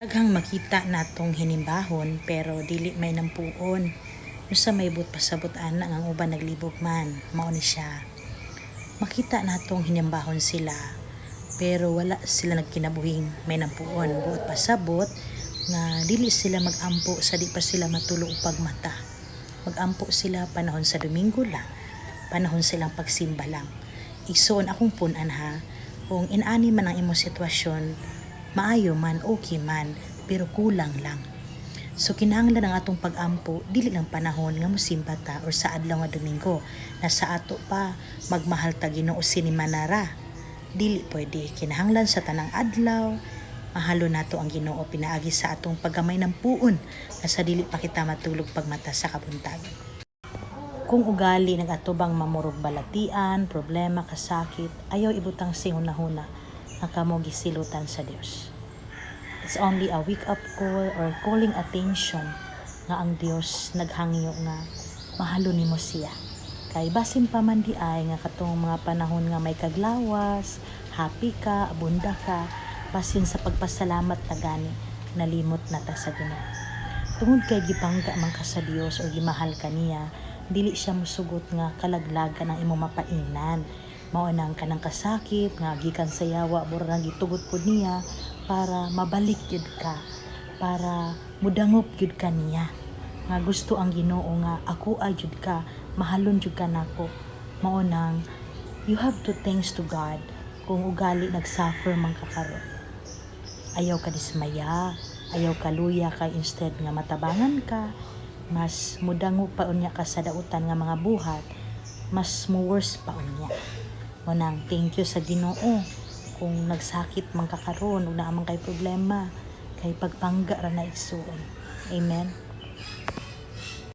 Daghang makita natong hinimbahon pero dili may nampuon. Usa may but pasabot ana ang uban naglibog man, mao ni siya. Makita natong hinimbahon sila pero wala sila nagkinabuhing may nampuon. Buot pasabot nga dili sila magampo sa di pa sila matulog ug mata. Magampo sila panahon sa Domingo lang, panahon silang pagsimba lang. Igsoon akong punan ha, kung inani man ang imong sitwasyon, maayo man, okay man, pero kulang lang. So kinahanglan ang atong pag-ampo, dili lang panahon nga mosimba ta or sa adlaw nga Domingo na sa ato pa magmahal ta Ginoo sinimanara. Dili pwede, kinahanglan sa tanang adlaw mahalo nato ang Ginoo pinaagi sa atong paggamay ng puon na sa dili pa kita matulog pagmata sa kabuntag. Kung ugali nagatubang mamurog balatian, problema, kasakit, ayaw ibutang sihuna-huna nga kamo gisilutan sa Dios. It's only a wake-up call or calling attention nga ang Dios naghangyo nga mahalo nimo siya. Kay basin pa man di ay nga katong mga panahon nga may kaglawas, happy ka, abunda ka, basin sa pagpasalamat ta gani nalimot na ta sa Ginoo. Tungod kay gipangga man ka sa Dios or gimahal ka niya, dili siya mosugot nga kalaglagan ang imong mapainan. Mao nang kanang kasakit nga gikan sa yawa mura gitugot pud niya para mabalik gyud ka, para mudangop gyud ka niya. Nga gusto ang Ginoo nga ako jud ka, mahalon jud ka nako. Mao nang you have to thanks to God kung ugali nagsuffer man ka karon. Ayaw ka dismaya, ayaw ka luya ka instead nga matabangan ka, mas mudango pa unya ka sa dautan nga mga buhat, mas mo worse pa unya. Manang thank you sa Ginoo kung nagsakit man ka karon ug naa man kay problema kay pagpangga ra na igsuon. Amen.